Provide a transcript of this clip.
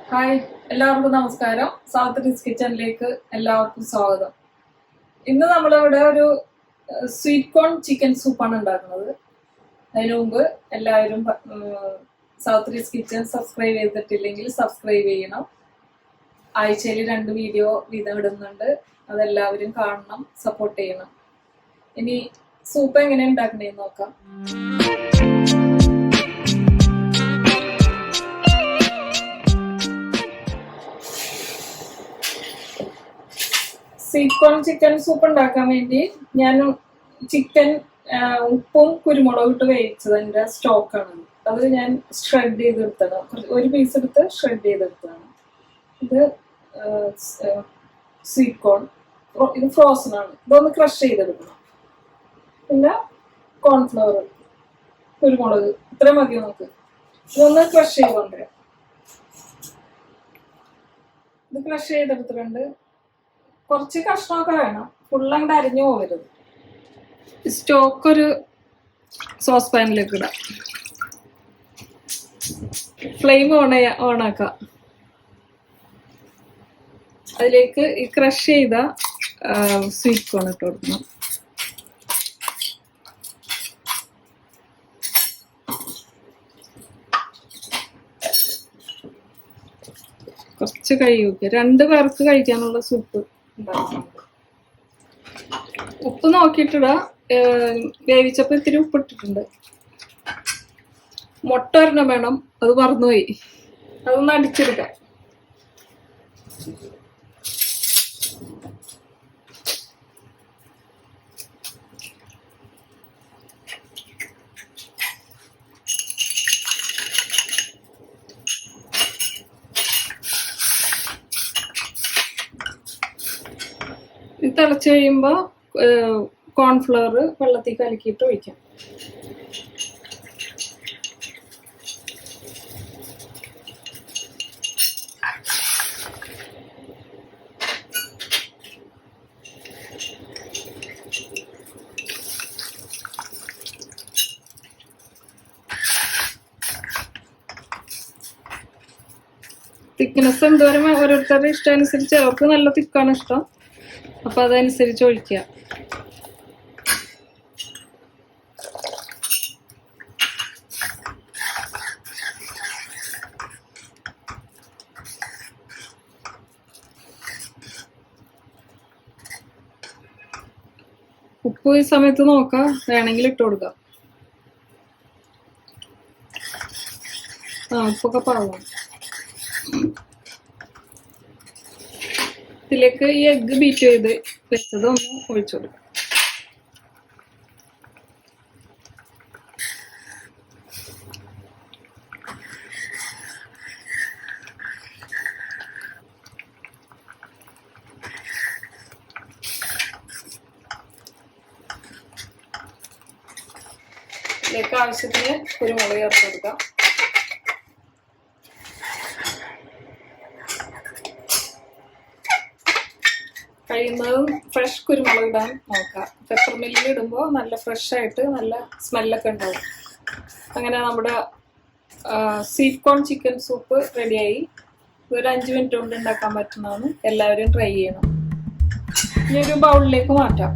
Hi, എല്ലാവർക്കും നമസ്കാരം. സാത്രിസ് കിച്ചണിലേക്ക് എല്ലാവർക്കും സ്വാഗതം. ഇന്ന് നമ്മളിവിടെ ഒരു സ്വീറ്റ് കോൺ ചിക്കൻ സൂപ്പാണ് ഉണ്ടാക്കുന്നത്. അതിനു മുമ്പ് എല്ലാവരും സാത്രിസ് കിച്ചൺ സബ്സ്ക്രൈബ് ചെയ്തിട്ടില്ലെങ്കിൽ സബ്സ്ക്രൈബ് ചെയ്യണം. ആഴ്ചയിൽ 2 വീഡിയോ വീതം ഇടുന്നുണ്ട്. അതെല്ലാവരും കാണണം, സപ്പോർട്ട് ചെയ്യണം. ഇനി സൂപ്പ് എങ്ങനെ ഉണ്ടാക്കണേന്ന് നോക്കാം. സ്വീറ്റ് കോൺ ചിക്കൻ സൂപ്പ് ഉണ്ടാക്കാൻ വേണ്ടി ഞാൻ ചിക്കൻ ഉപ്പും കുരുമുളകും ഇട്ട് വേവിച്ചതിൻ്റെ സ്റ്റോക്കാണ്. അത് ഞാൻ ഷ്രെഡ് ചെയ്തെടുത്തതാണ്. ഒരു പീസ് എടുത്ത് ഷ്രെഡ് ചെയ്തെടുത്തതാണ്. ഇത് സ്വീറ്റ് കോൺ, ഇത് ഫ്രോസൺ ആണ്. ഇതൊന്ന് ക്രഷ് ചെയ്തെടുക്കണം. പിന്നെ കോൺഫ്ലവർ, കുരുമുളക്, ഇത്രയും മതി നമുക്ക്. ഇതൊന്ന് ക്രഷ് ചെയ്ത് കൊണ്ടുവരാം. ഇത് ക്രഷ് ചെയ്തെടുത്തിട്ടുണ്ട്. കുറച്ച് കഷ്ണമൊക്കെ വേണം, ഫുള്ളങ്ങോട്ട് അരിഞ്ഞു പോകരുത്. സ്റ്റോക്ക് ഒരു സോസ് പാനിലേക്ക് ഇടാം. ഫ്ലെയിം ഓണാക്കാം. അതിലേക്ക് ഈ ക്രഷ് ചെയ്ത സ്വീറ്റ് കോൺ ഇട്ട് കൊടുക്കണം. കുറച്ച് കഴിയുക, 2 പേർക്ക് കഴിക്കാനുള്ള സൂപ്പ് ഉണ്ടാക്കുന്നുണ്ട്. ഉപ്പ് നോക്കിയിട്ടിടാ. വേവിച്ചപ്പോൾ ഇത്തിരി ഉപ്പിട്ടിട്ടുണ്ട്. മുട്ട ഒരെണ്ണം വേണം, അത് മറന്നുപോയി. അതൊന്ന് അടിച്ചെടുക്കാം. ഇത് തിളച്ച് കഴിയുമ്പോൾ കോൺഫ്ലവർ വെള്ളത്തിൽ കലക്കിയിട്ട് ഒഴിക്കാം. തിക്നെസ് എന്തോരം ഓരോരുത്തരുടെ ഇഷ്ടം അനുസരിച്ച്, അവർക്ക് നല്ല തിക്കാണ് ഇഷ്ടം, അപ്പൊ അതനുസരിച്ച് ഒഴിക്കുക. ഉപ്പ് ഈ സമയത്ത് നോക്കാം, വേണമെങ്കിൽ ഇട്ട് കൊടുക്കാം. ഉപ്പൊക്കെ പാകാം. ഇതിലേക്ക് ഈ എഗ്ഗ് ബീറ്റ് ചെയ്ത് വെച്ചത് ഒന്ന് ഒഴിച്ചു കൊടുക്കാം. ഇതിലേക്ക് ആവശ്യത്തിന് കുരുമുളക് ചേർത്ത് കൊടുക്കാം. കഴിയുന്നതും ഫ്രഷ് കുരുമുളക് ഇടാൻ നോക്കാം. പെപ്പർ മില്ലിൽ ഇടുമ്പോൾ നല്ല ഫ്രഷായിട്ട് നല്ല സ്മെല്ലൊക്കെ ഉണ്ടാവും. അങ്ങനെ നമ്മുടെ സ്വീറ്റ് കോൺ ചിക്കൻ സൂപ്പ് റെഡിയായി. ഒരു 5 മിനിറ്റ് കൊണ്ട് ഉണ്ടാക്കാൻ പറ്റുന്നതാണ്. എല്ലാവരും ട്രൈ ചെയ്യണം. ഇനി ഒരു ബൗളിലേക്ക് മാറ്റാം.